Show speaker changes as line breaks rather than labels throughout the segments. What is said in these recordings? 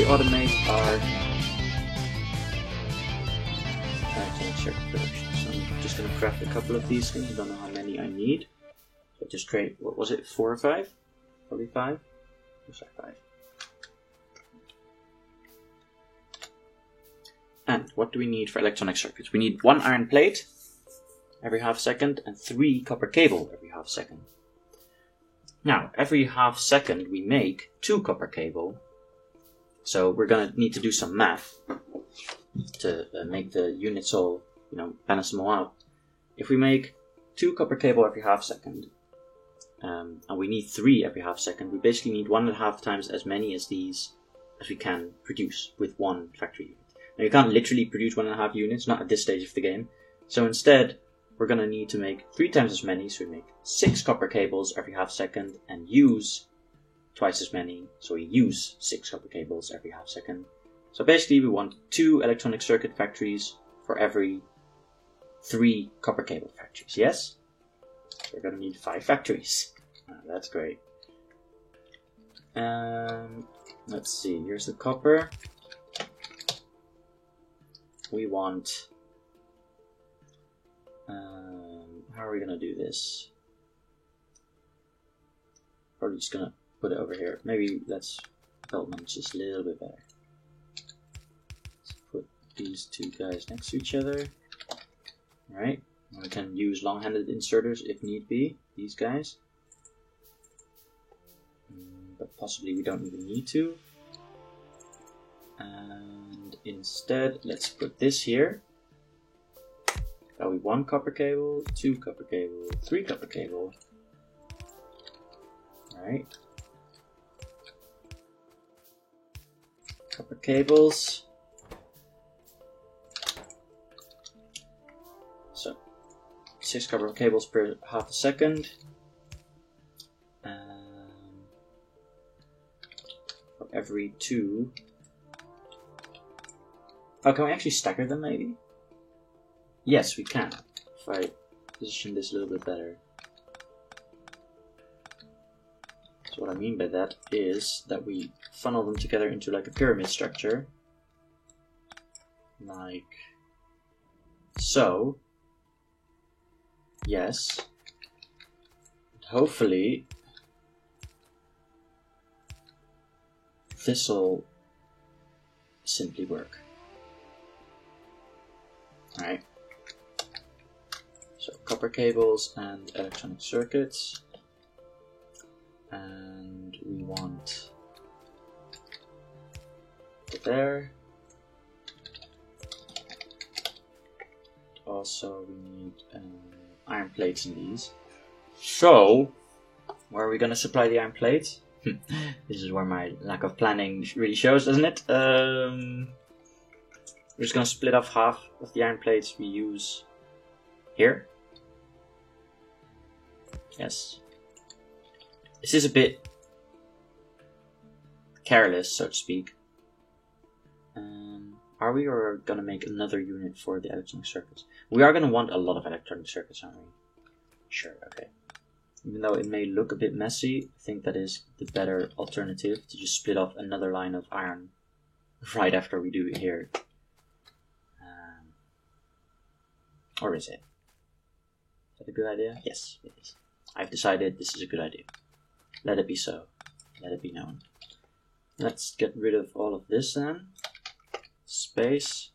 actually automate our electronic circuit production. So I'm just going to craft a couple of these things. I don't know how many I need. So just create, what was it, 4 or 5? Probably 5? Or sorry, 5. And what do we need for electronic circuits? We need 1 iron plate every half second and 3 copper cable every half second. Now, every half second we make 2 copper cable. So we're going to need to do some math to make the units all, balance them all out. If we make 2 copper cable every half second, and we need 3 every half second, we basically need 1.5 times as many as these as we can produce with 1 factory unit. Now you can't literally produce 1.5 units, not at this stage of the game. So instead, we're going to need to make 3 times as many, so we make 6 copper cables every half second and use twice as many, so we use 6 copper cables every half second. So basically we want 2 electronic circuit factories for every 3 copper cable factories, yes? So we're going to need 5 factories. That's great. Let's see, here's the copper. We want... how are we going to do this? Probably just going to put it over here. Maybe let's development just a little bit better. Let's put these 2 guys next to each other. Alright. We can use long-handed inserters if need be. These guys. But possibly we don't even need to. And instead, let's put this here. That we 1 copper cable, 2 copper cable, 3 copper cable. Alright. Copper cables. So 6 copper cables per half a second. For every 2. Oh, can we actually stagger them maybe? Yes, we can. If I position this a little bit better. So what I mean by that is that we funnel them together into like a pyramid structure. Like so. Yes. Hopefully this'll simply work. Alright. So copper cables and electronic circuits. And we want it there. Also we need iron plates in these. So where are we going to supply the iron plates? This is where my lack of planning really shows, doesn't it? We're just going to split off half of the iron plates we use here. Yes. This is a bit careless, so to speak. Are we, or going to make another unit for the electronic circuits? We are going to want a lot of electronic circuits, aren't we? Sure, okay. Even though it may look a bit messy, I think that is the better alternative to just split off another line of iron right after we do it here. Or is it? Is that a good idea? Yes, it is. I've decided this is a good idea. Let it be so. Let it be known. Let's get rid of all of this then. Space.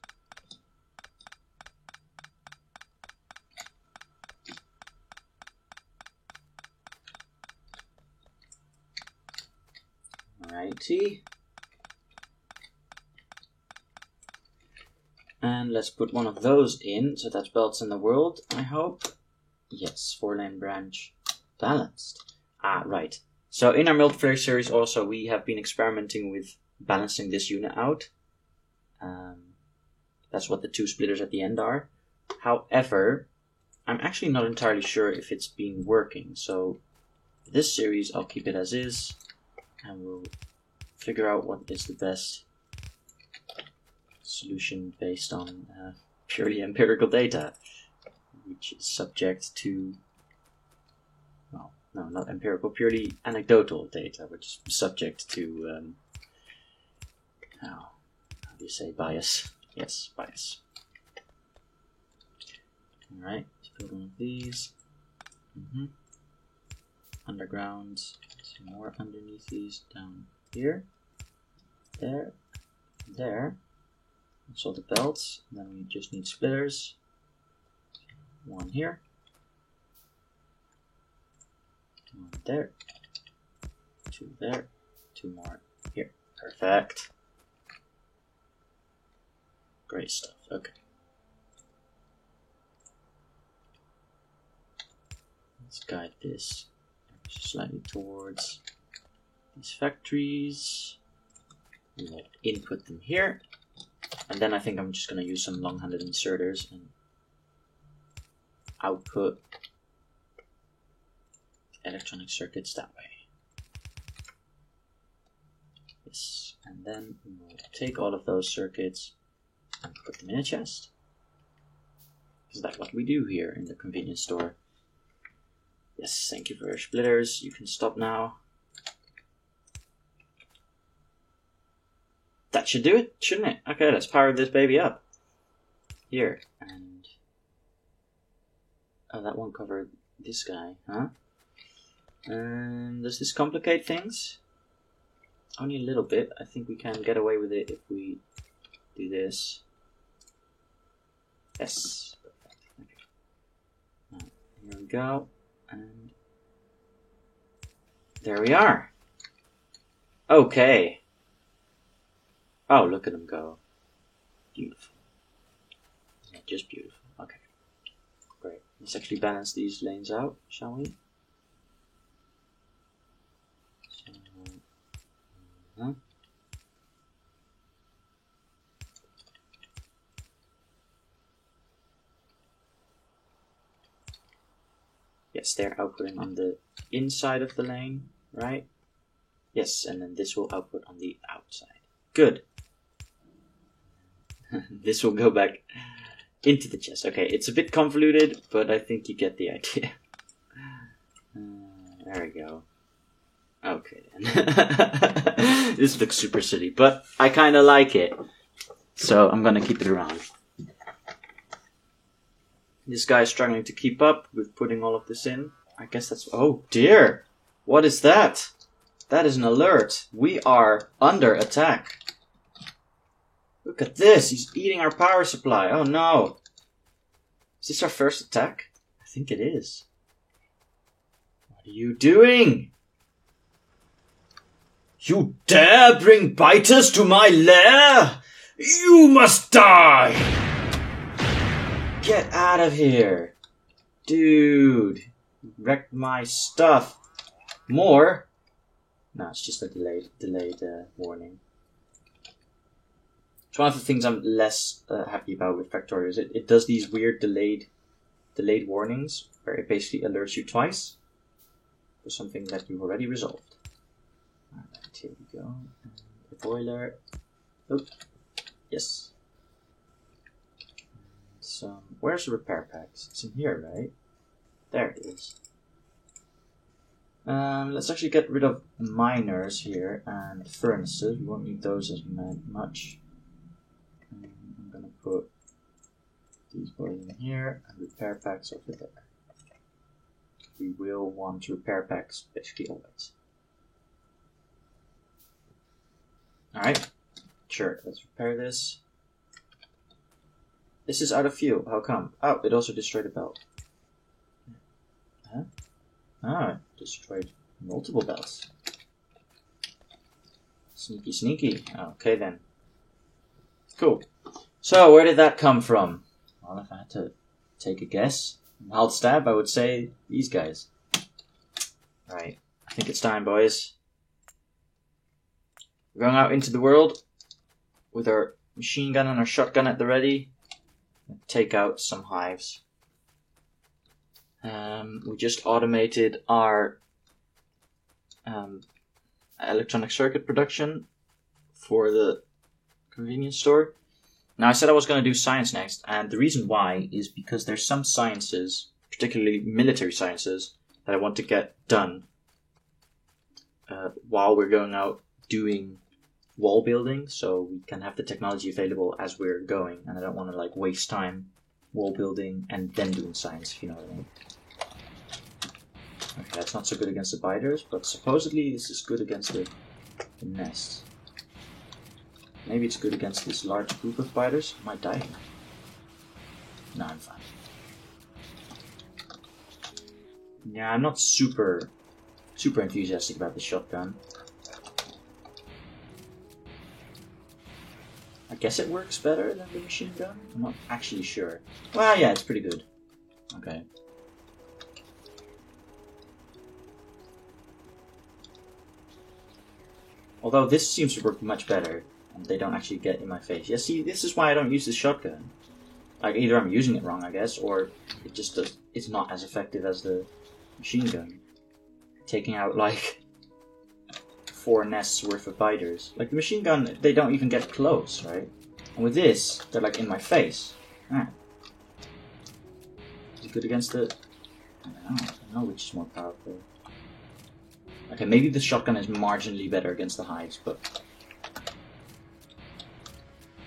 Alrighty. And let's put one of those in, so that's belts in the world, I hope. Yes, 4-lane branch. Balanced. Ah, right. So in our multiplayer series also, we have been experimenting with balancing this unit out. That's what the 2 splitters at the end are. However, I'm actually not entirely sure if it's been working. So this series, I'll keep it as is, and we'll figure out what is the best solution based on purely empirical data, which is subject to, well, no, not empirical, purely anecdotal data, which is subject to How do you say bias? Yes, bias. Alright, let's build one of these. Underground. Some more underneath these down here. There. There. That's all the belts. And then we just need splitters. One here. One there. Two there. Two more here. Perfect. Great stuff. Okay. Let's guide this slightly towards these factories. We'll input them here. And then I think I'm just going to use some long-handed inserters and output electronic circuits that way. Yes, and then we'll take all of those circuits and put them in a chest. Is that what we do here in the convenience store? Yes, thank you for your splitters. You can stop now. That should do it, shouldn't it? Okay, let's power this baby up. Here, and... oh, that won't cover this guy, huh? Does this complicate things? Only a little bit. I think we can get away with it if we do this. Yes. Perfect. Okay. Here we go. And there we are. Okay. Oh, look at them go. Beautiful. Yeah, just beautiful. Okay. Great. Let's actually balance these lanes out, shall we? So, yes, they're outputting on the inside of the lane, right? Yes, and then this will output on the outside. Good. This will go back into the chest. Okay, it's a bit convoluted, but I think you get the idea. There we go. Okay. This looks super silly, but I kind of like it. So I'm going to keep it around. This guy's struggling to keep up with putting all of this in. I guess that's... oh dear! What is that? That is an alert. We are under attack. Look at this. He's eating our power supply. Oh no. Is this our first attack? I think it is. What are you doing? You dare bring biters to my lair? You must die! Get out of here. Dude. Wrecked my stuff. More? No, it's just a delayed warning. It's one of the things I'm less happy about with Factorio. Is it does these weird delayed warnings where it basically alerts you twice for something that you've already resolved. Alright, here we go. The boiler. Oop. Yes. So, where's the repair packs? It's in here, right? There it is. Let's actually get rid of miners here and furnaces. We won't need those as much. I'm gonna put these boys in here and repair packs over there. We will want repair packs basically always. Alright, sure, let's repair this. This is out of fuel, how come? Oh, it also destroyed a belt. Huh? Ah, it destroyed multiple belts. Sneaky, sneaky. Okay then. Cool. So, where did that come from? Well, if I had to take a guess, wild stab, I would say these guys. Right, I think it's time, boys. We're going out into the world with our machine gun and our shotgun at the ready. Take out some hives. We just automated our electronic circuit production for the convenience store. Now I said I was going to do science next, and the reason why is because there's some sciences, particularly military sciences, that I want to get done while we're going out doing wall building, so we can have the technology available as we're going, and I don't want to like waste time wall building and then doing science, if you know what I mean. Okay, that's not so good against the biters, but supposedly this is good against the nests. Maybe it's good against this large group of biters. I might die here. No, I'm fine. Yeah, I'm not super enthusiastic about the shotgun. I guess it works better than the machine gun? I'm not actually sure. Well, yeah, it's pretty good. Okay. Although this seems to work much better, and they don't actually get in my face. Yeah, see, this is why I don't use this shotgun. Like, either I'm using it wrong, I guess, or it just does. It's not as effective as the machine gun. Taking out, like, 4 nests worth of biters. Like, the machine gun, they don't even get close, right? And with this, they're, like, in my face. Ah. Is it good against the... I don't know which is more powerful. Okay, maybe the shotgun is marginally better against the hives, but...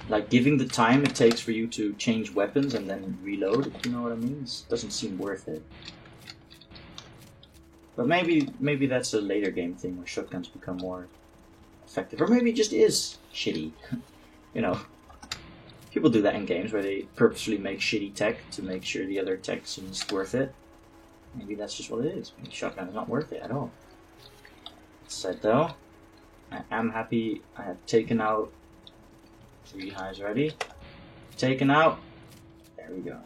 Like, giving the time it takes for you to change weapons and then reload, if you know what I mean, this doesn't seem worth it. But maybe that's a later game thing where shotguns become more effective. Or maybe it just is shitty. You know, people do that in games where they purposely make shitty tech to make sure the other tech seems worth it. Maybe that's just what it is. Maybe shotgun is not worth it at all. That said though, I am happy I have taken out 3 hives already. Taken out. There we go.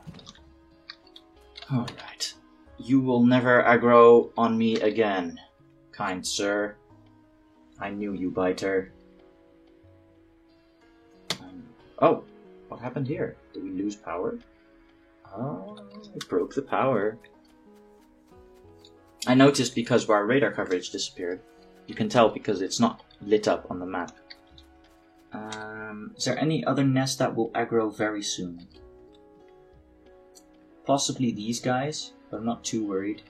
Alright. You will never aggro on me again, kind sir. I knew you, biter. Oh, what happened here? Did we lose power? Oh, it broke the power. I noticed because our radar coverage disappeared. You can tell because it's not lit up on the map. Is there any other nest that will aggro very soon? Possibly these guys, but I'm not too worried.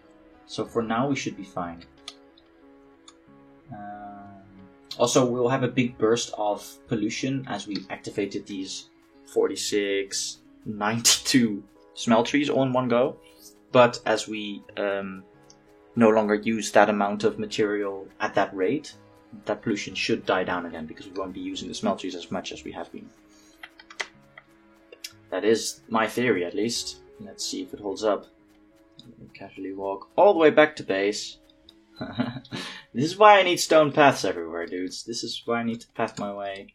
So for now we should be fine. Also, we'll have a big burst of pollution as we activated these 46, 92 smelteries all in one go. But as we no longer use that amount of material at that rate, that pollution should die down again because we won't be using the smelteries as much as we have been. That is my theory, at least. Let's see if it holds up. Casually walk all the way back to base. This is why I need stone paths everywhere, dudes. This is why I need to path my way.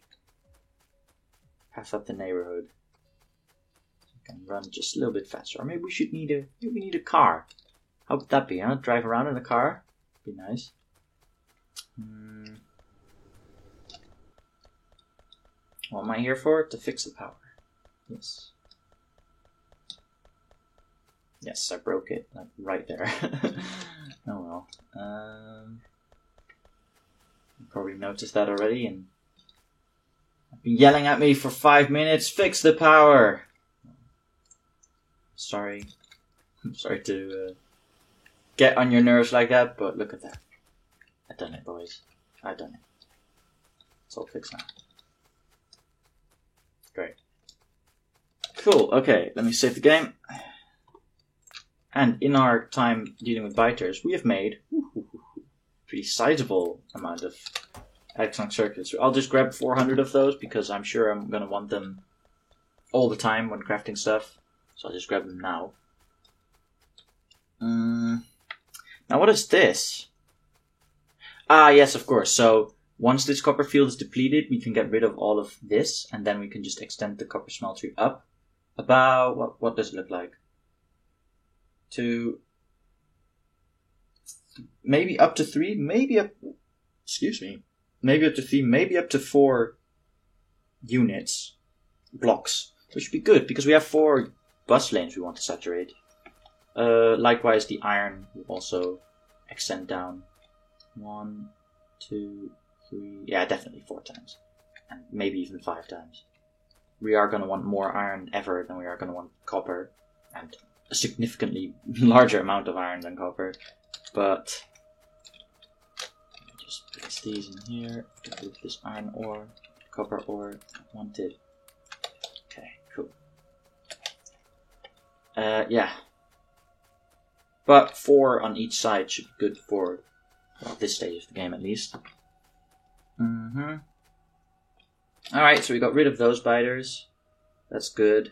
Path up the neighborhood. I can run just a little bit faster. Or maybe we need a car. How would that be, huh? Drive around in a car? Be nice. What am I here for? To fix the power. Yes. Yes, I broke it, like, right there. Oh well. You probably noticed that already, and I've been yelling at me for 5 minutes. Fix the power. Sorry. I'm sorry to get on your nerves like that, but look at that. I've done it, boys. I've done it. It's all fixed now. Great. Cool. Okay, let me save the game. And in our time dealing with biters, we have made a pretty sizable amount of electronic circuits. I'll just grab 400 of those because I'm sure I'm going to want them all the time when crafting stuff. So I'll just grab them now. Now what is this? Ah, yes, of course. So once this copper field is depleted, we can get rid of all of this, and then we can just extend the copper smeltery up. About, what does it look like? To maybe up to 3, maybe up, maybe up to 3, maybe up to 4 units, blocks, which would be good because we have 4 bus lanes we want to saturate. Likewise, the iron will also extend down 1, 2, 3, yeah, definitely 4 times, and maybe even 5 times. We are going to want more iron ever than we are going to want copper, and a significantly larger amount of iron than copper, but just place these in here. Remove this iron ore, copper ore, wanted. Okay, cool. Yeah. But 4 on each side should be good for, well, this stage of the game at least. Alright, so we got rid of those biters. That's good.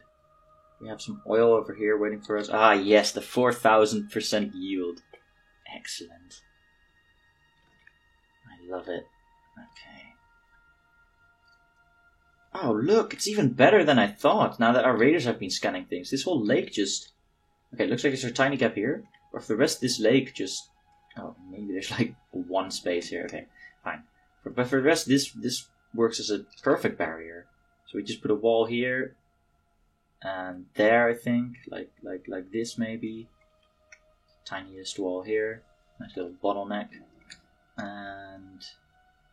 We have some oil over here waiting for us. Ah, yes, the 4,000% yield. Excellent. I love it. Okay. Oh, look, it's even better than I thought now that our raiders have been scanning things. This whole lake just... Okay, it looks like there's a tiny gap here. Or if the rest of this lake just... Oh, maybe there's like one space here. Okay, fine. But for the rest, this works as a perfect barrier. So we just put a wall here. And there, I think. Like this, maybe. Tiniest wall here. Nice little bottleneck. And...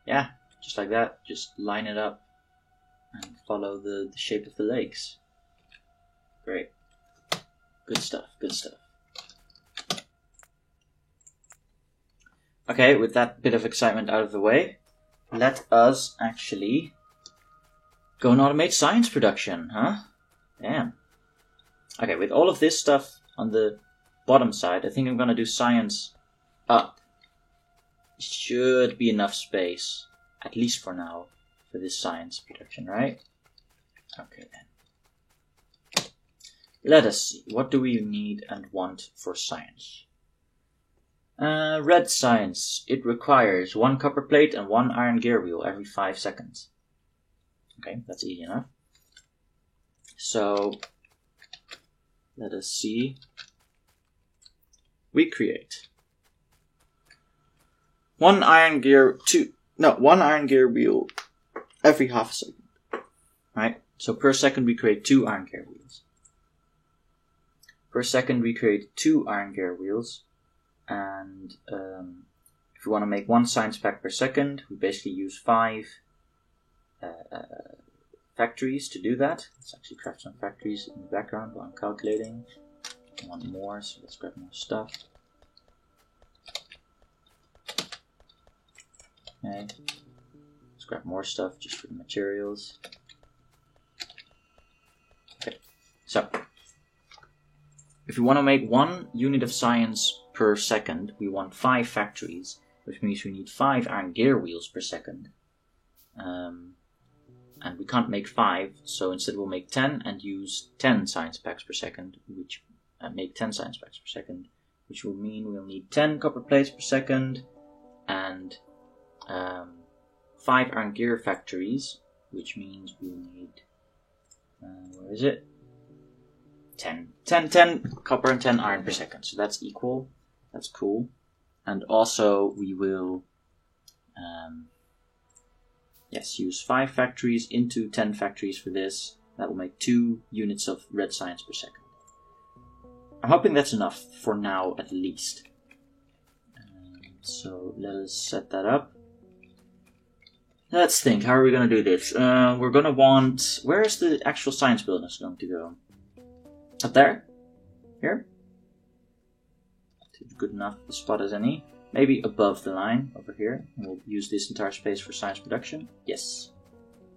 yeah, just like that. Just line it up. And follow the shape of the lakes. Great. Good stuff, good stuff. Okay, with that bit of excitement out of the way, let us actually go and automate science production, huh? Damn. Okay, with all of this stuff on the bottom side, I think I'm gonna do science up. Should be enough space, at least for now, for this science production, right? Okay then. Let us see, what do we need and want for science? Red science. It requires 1 copper plate and 1 iron gear wheel every 5 seconds. Okay, that's easy enough. So, let us see. We create 1 iron gear wheel every half a second. Right? So per second we create 2 iron gear wheels. Per second we create 2 iron gear wheels. And if we want to make 1 science pack per second, we basically use 5 factories to do that. Let's actually craft some factories in the background while I'm calculating. I want more, so let's grab more stuff. Okay, let's grab more stuff just for the materials. Okay, so if we want to make 1 unit of science per second, we want 5 factories, which means we need 5 iron gear wheels per second. And we can't make 5, so instead we'll make 10 and use 10 science packs per second, which make 10 science packs per second, which will mean we'll need 10 copper plates per second and 5 iron gear factories, which means we'll need, where is it? 10 copper and 10 iron per second, so that's equal. That's cool. And also we will use 5 factories into 10 factories for this. That will make 2 units of red science per second. I'm hoping that's enough for now at least. So let us set that up. Let's think, how are we going to do this? We're going to want... Where is the actual science building going to go? Up there? Here? Good enough spot as any. Maybe above the line over here. And we'll use this entire space for science production. Yes.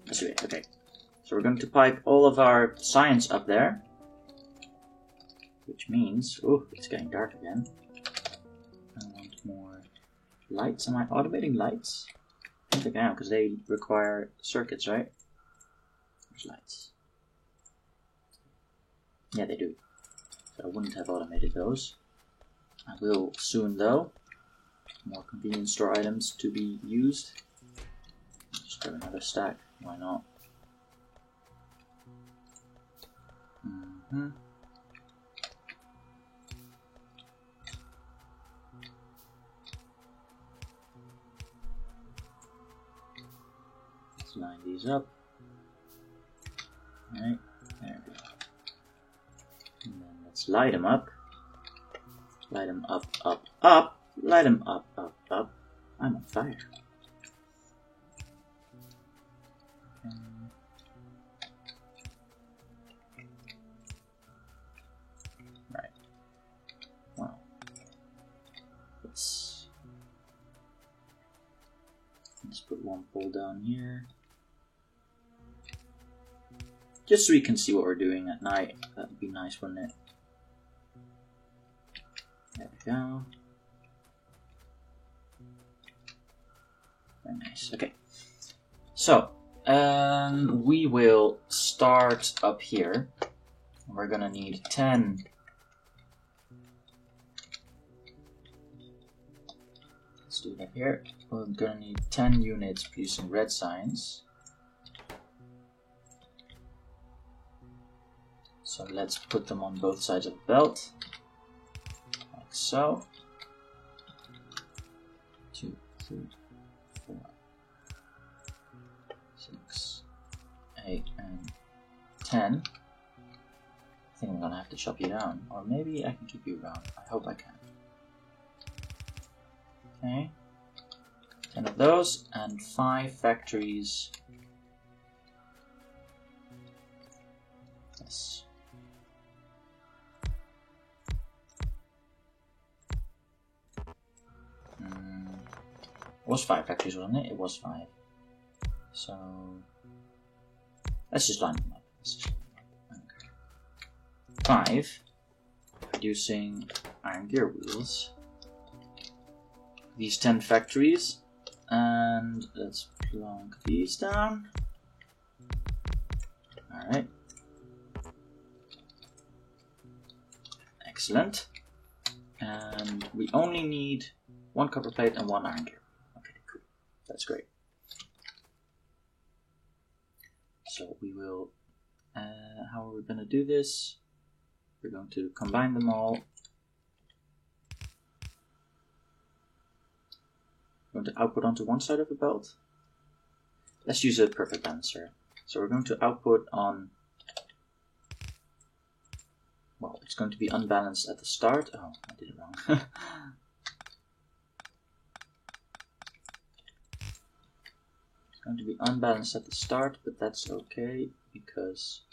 That's it. Okay. So we're going to pipe all of our science up there. Which means... Oh, it's getting dark again. I want more lights. Am I automating lights? I don't think I am, because they require circuits, right? There's lights. Yeah, they do. So I wouldn't have automated those. I will soon, though. More convenience store items to be used. Just grab another stack. Why not? Let's line these up. Alright, there we go. And then let's light them up. Light them up, up, up. Light them up, up, up. I'm on fire. Right. Wow. Let's put one pole down here. Just so we can see what we're doing at night. That would be nice, wouldn't it? There we go. Very nice. Okay. So, we will start up here. We're gonna need 10. Let's do that here. We're gonna need 10 units producing red signs. So let's put them on both sides of the belt, like so. 2, 3, 4, 6, 8, and 10. I think I'm gonna have to chop you down, or maybe I can keep you around. I hope I can. Okay, 10 of those, and 5 factories. Yes. It was 5 factories, wasn't it? It was 5. So let's just line them up. Okay. 5 producing iron gear wheels. These 10 factories, and let's plonk these down. Alright. Excellent. And we only need 1 copper plate and 1 iron gear. Okay, cool. That's great. So we will, how are we going to do this? We're going to combine them all. We're going to output onto one side of the belt. Let's use a perfect balancer. So we're going to output on, well, it's going to be unbalanced at the start. Oh, I did it wrong. It's going to be unbalanced at the start, but that's okay because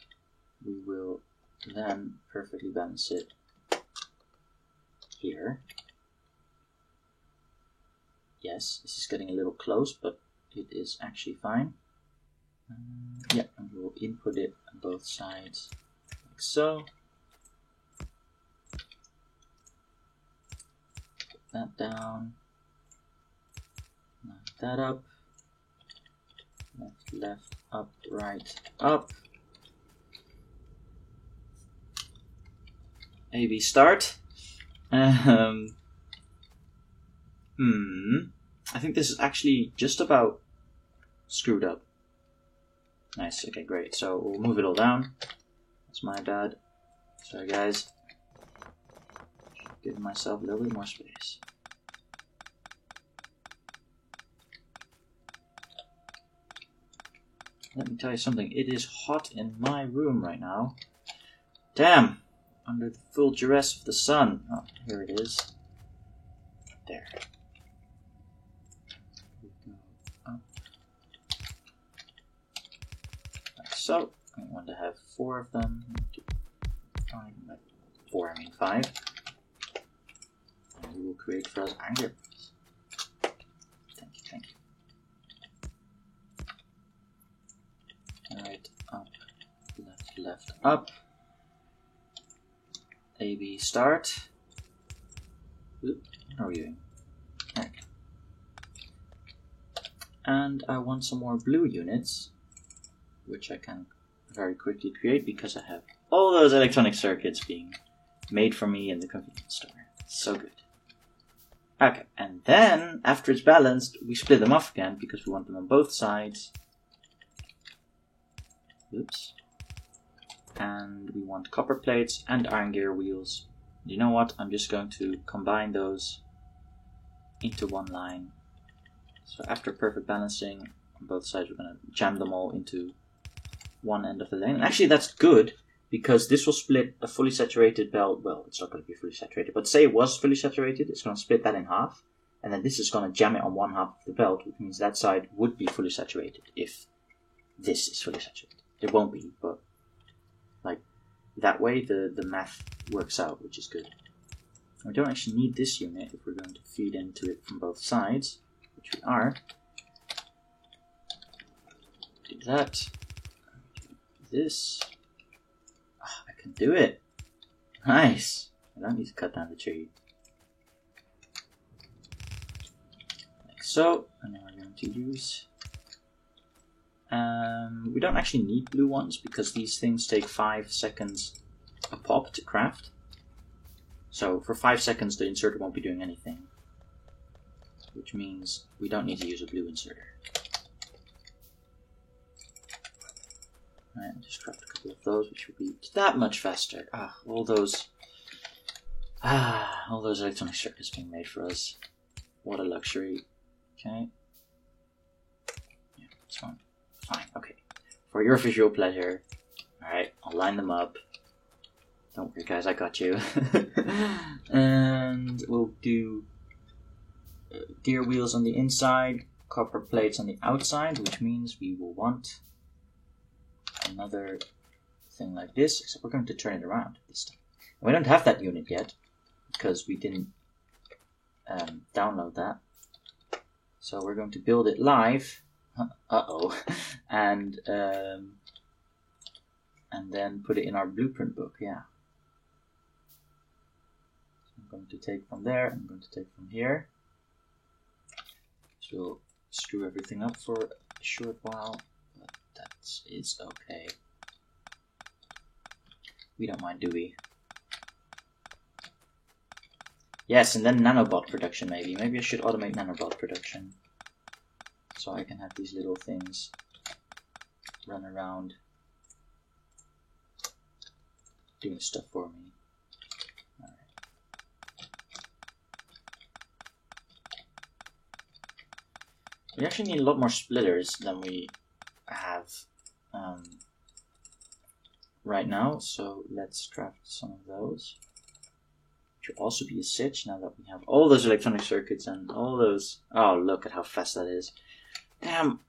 we will then perfectly balance it here. Yes, this is getting a little close, but it is actually fine. Yeah, and we will input it on both sides, like so. Put that down. Line that up. Left, left, up, right, up. A/B start. I think this is actually just about screwed up. Nice, okay, great. So we'll move it all down. That's my bad. Sorry, guys. Give myself a little bit more space. Let me tell you something. It is hot in my room right now. Damn! Under the full duress of the sun. Oh, here it is. There. Like so. I want to have 4 of them. 4, I mean 5. And we will create for us iron gear. Thank you, thank you. Right, up, left, left, up. A/B start. Oop, what are we doing? Okay. And I want some more blue units, which I can very quickly create because I have all those electronic circuits being made for me in the convenience store. So good. Okay, and then after it's balanced, we split them off again because we want them on both sides. Oops. And we want copper plates and iron gear wheels. You know what? I'm just going to combine those into one line. So after perfect balancing on both sides, we're going to jam them all into one end of the lane. And actually that's good because this will split a fully saturated belt. Well, it's not going to be fully saturated, but say it was fully saturated, it's going to split that in half. And then this is going to jam it on one half of the belt, which means that side would be fully saturated if this is fully saturated. It won't be, but like that way the math works out, which is good. We don't actually need this unit if we're going to feed into it from both sides, which we are. that. This. Oh, I can do it. Nice. I don't need to cut down the tree. Like so. And then we're going to use... we don't actually need blue ones because these things take 5 seconds a pop to craft. So for 5 seconds the inserter won't be doing anything. Which means we don't need to use a blue inserter. Alright, I'll just craft a couple of those, which will be that much faster. All those electronic circuits being made for us. What a luxury. Okay. Yeah, it's fine. Fine, okay. For your visual pleasure. Alright, I'll line them up. Don't worry guys, I got you. And we'll do gear wheels on the inside, copper plates on the outside, which means we will want another thing like this, except we're going to turn it around this time. And we don't have that unit yet, because we didn't download that. So we're going to build it live. And then put it in our blueprint book, yeah. So I'm going to take from there, I'm going to take from here. So we'll screw everything up for a short while, but that is okay. We don't mind, do we? Yes, and then nanobot production maybe. Maybe I should automate nanobot production. So I can have these little things run around doing stuff for me. Alright. We actually need a lot more splitters than we have right now, so let's craft some of those. Which will also be a sitch now that we have all those electronic circuits and all those... Oh, look at how fast that is. Damn.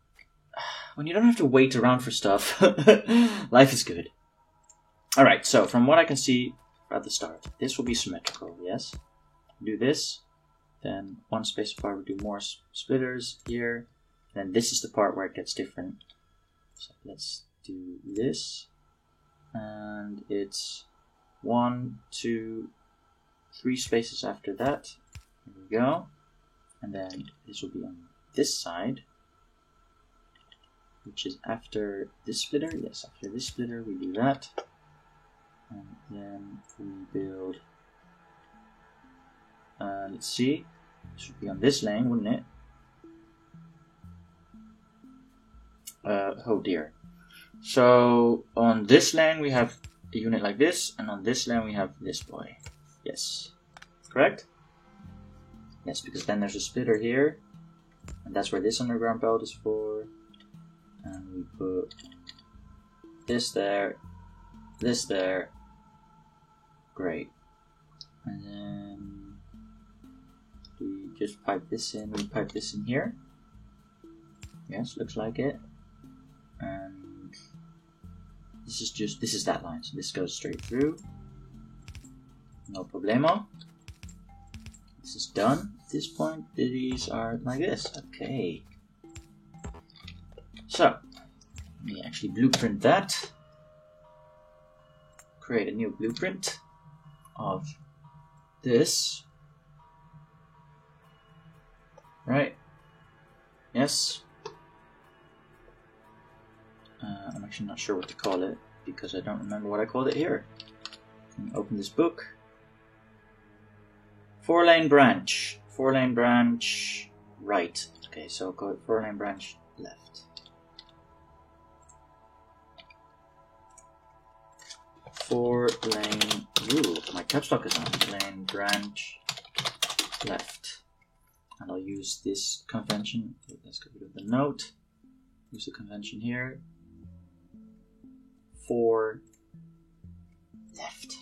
When you don't have to wait around for stuff, life is good. Alright, so from what I can see at the start, this will be symmetrical, yes? Do this, then one space apart we do more splitters here, then this is the part where it gets different. So let's do this, and it's 1, 2, 3 spaces after that. Here we go. And then this will be on this side, which is after this splitter. Yes, after this splitter we do that. And then we build, let's see, this would be on this lane, wouldn't it? Oh dear. So on this lane we have a unit like this, and on this lane we have this boy. Yes, correct? Yes, because then there's a splitter here, and that's where this underground belt is for. And we put this there, this there. Great. And then we just pipe this in, we pipe this in here. Yes, looks like it. And this is that line, so this goes straight through. No problemo. This is done. At this point, these are like this. Okay. So, let me actually blueprint that. Create a new blueprint of this. Right? Yes. I'm actually not sure what to call it because I don't remember what I called it here. Open this book. 4-lane branch. 4-lane branch right. Okay, so go 4-lane branch left. 4-lane. Ooh, my caps lock is on. Lane branch left. And I'll use this convention. Okay, let's get rid of the note. Use the convention here. 4 left.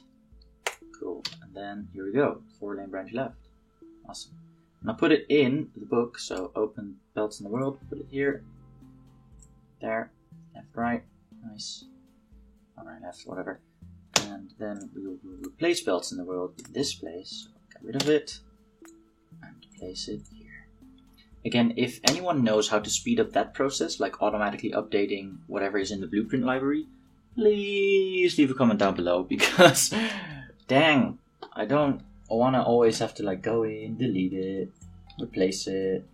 Cool. And then here we go. 4-lane branch left. Awesome. And I'll put it in the book. So open belts in the world. Put it here. There. Left, right. Nice. Alright, left, whatever. And then we will replace belts in the world in this place. So get rid of it. And place it here. Again, if anyone knows how to speed up that process, like automatically updating whatever is in the blueprint library, please leave a comment down below, because dang, I don't want to always have to like go in, delete it, replace it.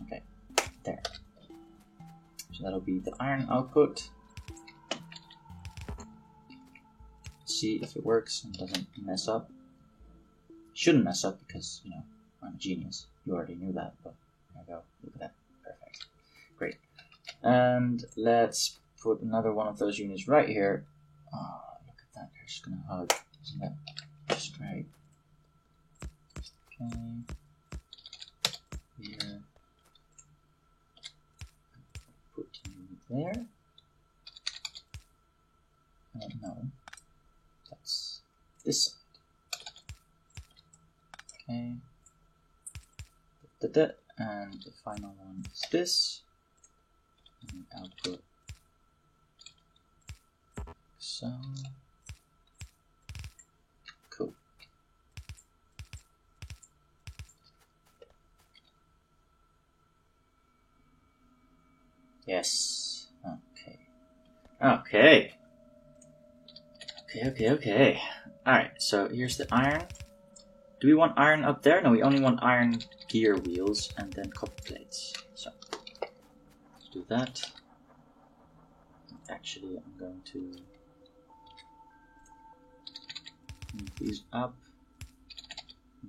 Okay, there. So that'll be the iron output. See if it works and doesn't mess up. Shouldn't mess up because, you know, I'm a genius. You already knew that, but there we go. Look at that. Perfect. Great. And let's put another one of those units right here. Oh, look at that. They're just gonna hug. Isn't that just great? Okay. Here. Put you there. No. That's this side. Okay. And the final one is this. And output. So. Cool. Yes. Okay. Okay. Okay. Alright, so here's the iron. Do we want iron up there? No, we only want iron gear wheels and then copper plates. So, let's do that. Actually, I'm going to move these up,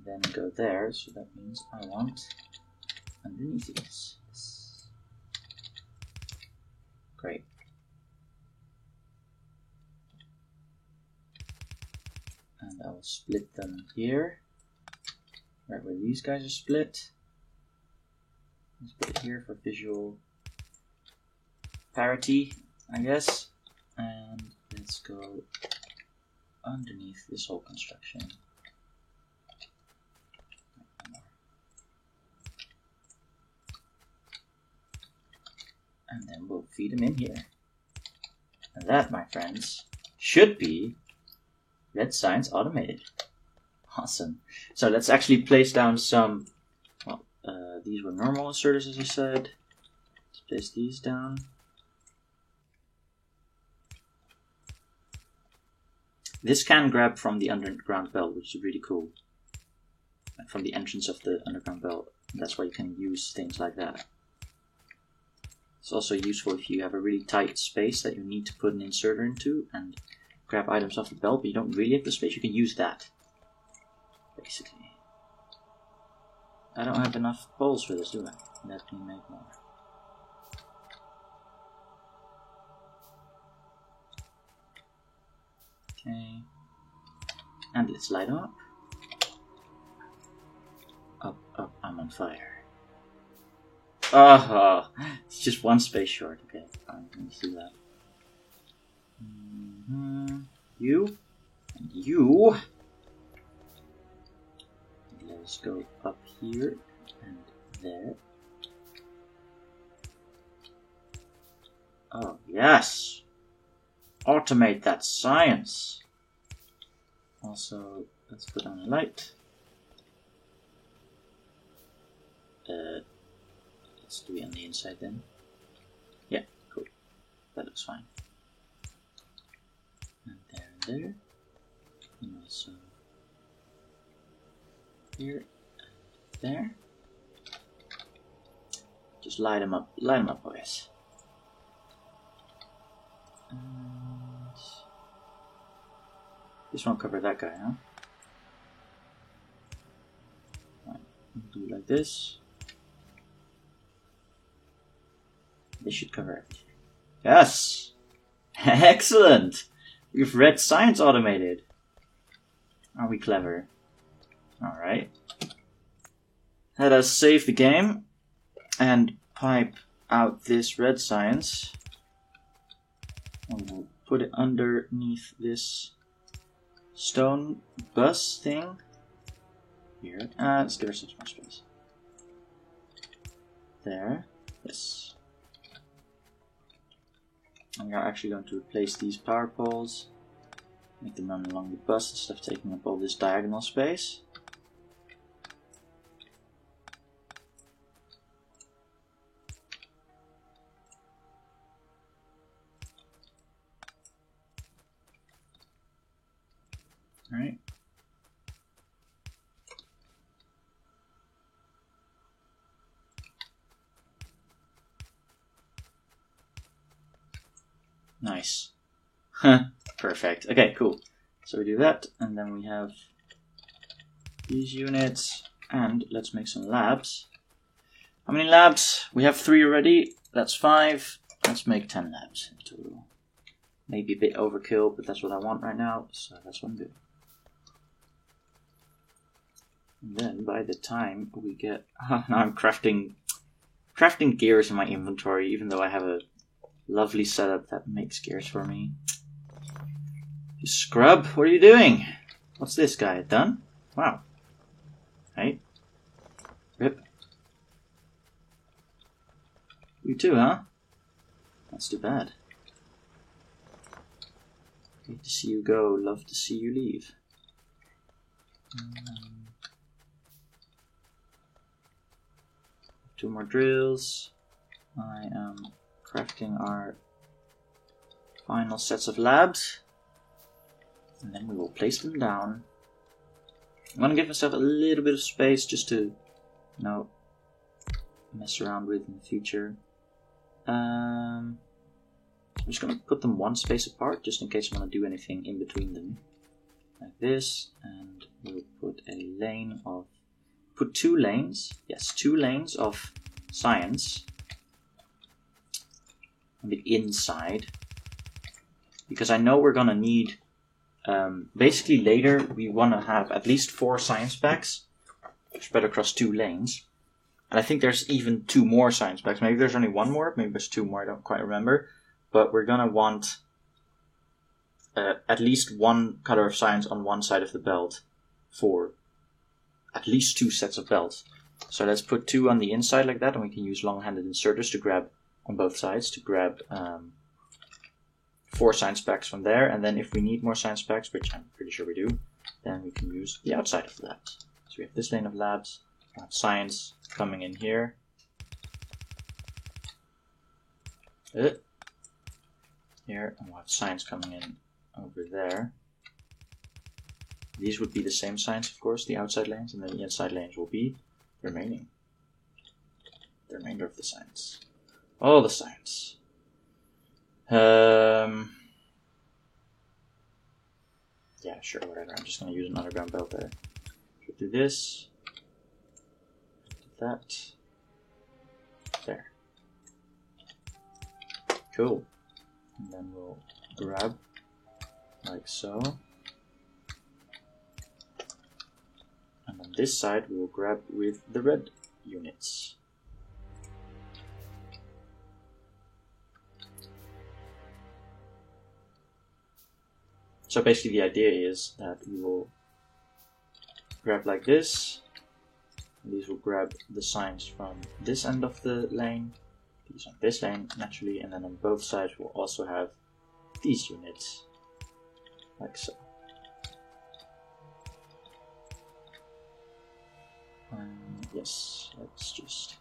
then go there, so that means I want underneath these. Great. And I will split them here. Right where these guys are split. Let's put it here for visual parity, I guess. And let's go underneath this whole construction. And then we'll feed them in here. And that, my friends, should be Red Science automated. Awesome. So let's actually place down some, well, these were normal inserters, as I said. Let's place these down. This can grab from the underground belt, which is really cool. From the entrance of the underground belt. That's why you can use things like that. It's also useful if you have a really tight space that you need to put an inserter into and grab items off the belt, but you don't really have the space. You can use that. Basically. I don't have enough poles for this, do I? Let me make more. Okay. And let's light them up. Up, I'm on fire. Oh, it's just one space short. Okay, fine, let me see that. You, and you. Let's go up here and there. Oh, yes! Automate that science! Also, let's put on a light. Let's do it on the inside then. Yeah, cool. That looks fine. And there. And also here and there. Just light them up, boys. And this won't cover that guy, huh? Right, do it like this. This should cover everything. Yes! Excellent! We've Red Science automated. Are we clever? Alright. Let us save the game and pipe out this Red Science. And we'll put it underneath this stone bus thing. Here. Let's give ourselves more space. There. Yes. And we are actually going to replace these power poles. Make them run along the bus instead of taking up all this diagonal space. Alright. Nice. Perfect. Okay, cool. So we do that, and then we have these units, and let's make some labs. How many labs? We have 3 already. That's 5. Let's make 10 labs in total. Maybe a bit overkill, but that's what I want right now, so that's what I'm doing. And then by the time we get... now I'm crafting gears in my inventory, even though I have a lovely setup that makes gears for me. You scrub, what are you doing? What's this guy? Done? Wow. Hey. Rip. You too, huh? That's too bad. Hate to see you go, love to see you leave. 2 more drills. I am crafting our final sets of labs. And then we will place them down. I'm going to give myself a little bit of space just to, you know, mess around with in the future. I'm just going to put them 1 space apart, just in case I want to do anything in between them. Like this, and we'll put a lane of... Put 2 lanes, yes, 2 lanes of science on the inside. Because I know we're going to need... basically later we want to have at least 4 science packs spread across 2 lanes. And I think there's even 2 more science packs. Maybe there's only 1 more, maybe there's 2 more, I don't quite remember. But we're gonna want at least 1 color of science on one side of the belt for at least 2 sets of belts. So let's put 2 on the inside like that, and we can use long-handed inserters to grab on both sides, to grab 4 science packs from there. And then if we need more science packs, which I'm pretty sure we do, then we can use the outside of the labs. So we have this lane of labs, we have science coming in here. Here, and we'll have science coming in over there. These would be the same science, of course, the outside lanes, and then the inside lanes will be the remainder of the science. All the science. Yeah, sure, whatever. I'm just going to use an underground belt there. So do this. Do that. There. Cool. And then we'll grab like so. And on this side we will grab with the red units. So basically the idea is that we will grab like this. And these will grab the signs from this end of the lane. These on this lane, naturally, and then on both sides we'll also have these units, like so. Yes, let's just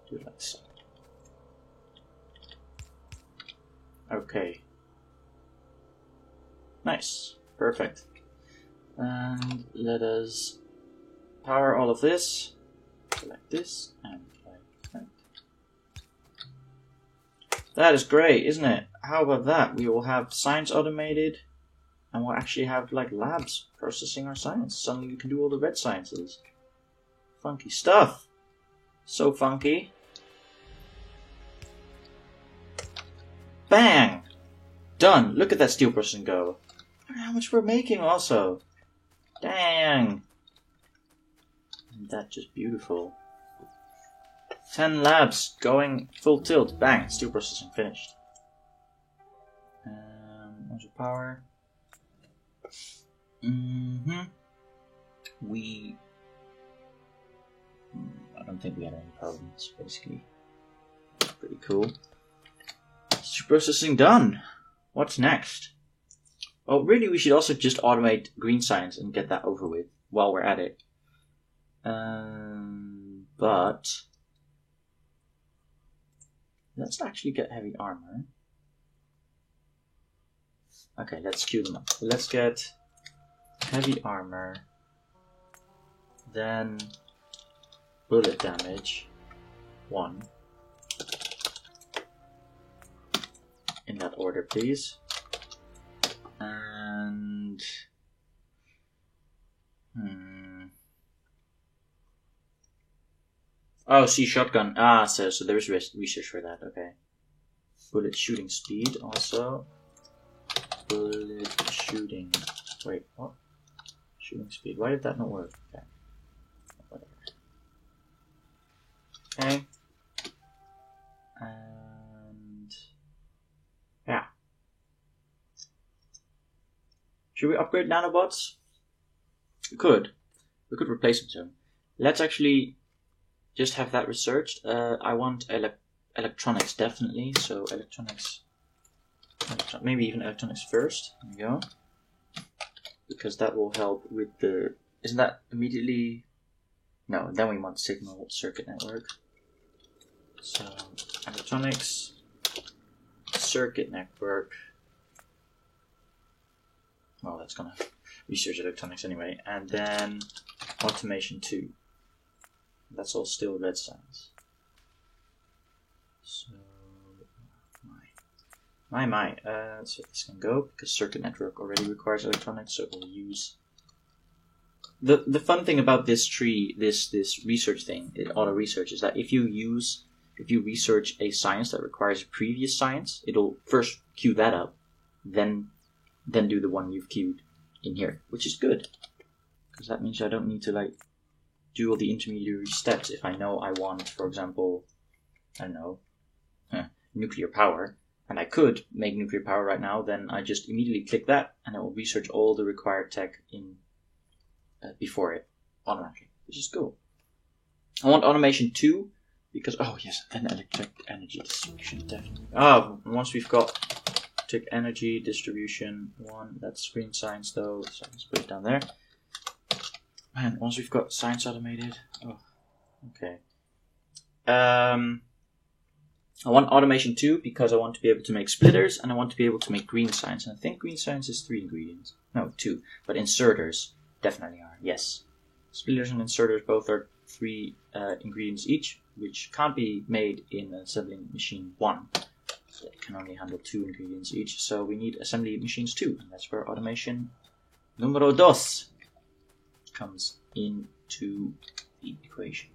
do it like so. Okay. Nice. Perfect. And let us power all of this, like this, and like that. That is great, isn't it? How about that? We will have science automated, and we'll actually have like labs processing our science. Suddenly we can do all the red sciences. Funky stuff. So funky. Bang! Done. Look at that steel person go. Look at how much we're making also. Dang. Isn't that just beautiful? 10 labs going full tilt. Bang. Steel processing finished. What's your power? I don't think we had any problems, basically. Pretty cool. Steel processing done. What's next? Well, really, we should also just automate green science and get that over with while we're at it. But let's actually get heavy armor. Okay, let's queue them up. Let's get heavy armor, then bullet damage 1. In that order, please. And oh, see, shotgun. Ah, so there's research for that. Okay. Bullet shooting speed also. Bullet shooting. Wait, what? Shooting speed. Why did that not work? Okay. Whatever. Okay. And yeah. Should we upgrade nanobots? We could. We could replace them soon. Let's actually just have that researched. I want electronics definitely. So electronics. Maybe even electronics first. There we go. Because that will help with the... Isn't that immediately... No, then we want signal circuit network. So, electronics, circuit network. Well, that's gonna research electronics anyway. And then automation 2. That's all still red signs. So, let's see if this can go, because circuit network already requires electronics, so we'll use... The fun thing about this tree, this research thing, auto research, is that if you research a science that requires a previous science, it'll first queue that up, then do the one you've queued in here, which is good, because that means I don't need to like do all the intermediary steps. If I know I want, for example, I don't know, nuclear power, and I could make nuclear power right now, then I just immediately click that, and it will research all the required tech in before it automatically, which is cool. I want automation 2 because then electric energy distribution definitely. Once we've got electric energy distribution 1, that's screen science though, so let's put it down there. Man, once we've got science automated, okay. I want automation 2 because I want to be able to make splitters and I want to be able to make green science. And I think green science is 3 ingredients. No, 2. But inserters definitely are, yes. Splitters and inserters both are 3 ingredients each, which can't be made in assembly machine 1. So it can only handle 2 ingredients each. So we need assembly machines 2, and that's where automation numero 2 comes into the equation.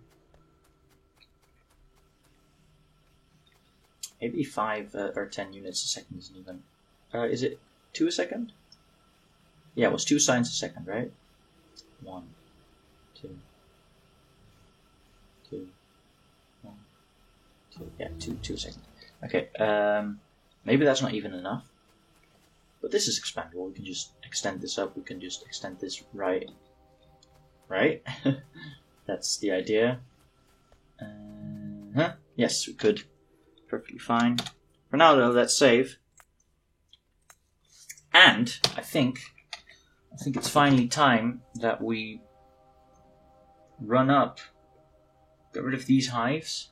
Maybe 5 or 10 units a second isn't even... is it 2 a second? Yeah, it was 2 science a second, right? 1, 2, 2, 1, 2. Yeah, 2 a second. Okay, maybe that's not even enough. But this is expandable. We can just extend this up. We can just extend this right? That's the idea. Yes, we could. Perfectly fine. For now, though, let's save. And I think it's finally time that we run up, get rid of these hives,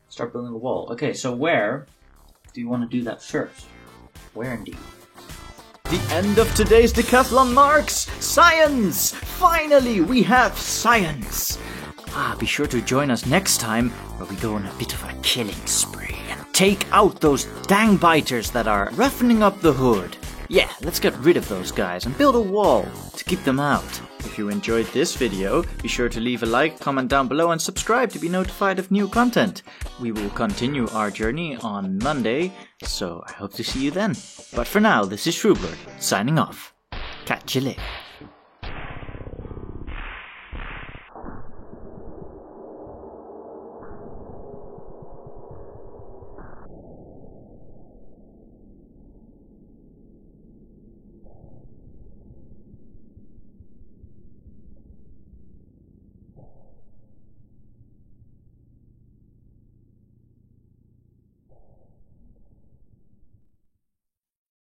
start building a wall. Okay, so where do you want to do that first? Where indeed?
The end of today's decathlon marks science! Finally, we have science! Be sure to join us next time where we go on a bit of a killing spree and take out those dang biters that are roughening up the hood. Yeah, let's get rid of those guys and build a wall to keep them out. If you enjoyed this video, be sure to leave a like, comment down below and subscribe to be notified of new content. We will continue our journey on Monday, so I hope to see you then. But for now, this is Shrewbird, signing off. Catch you later.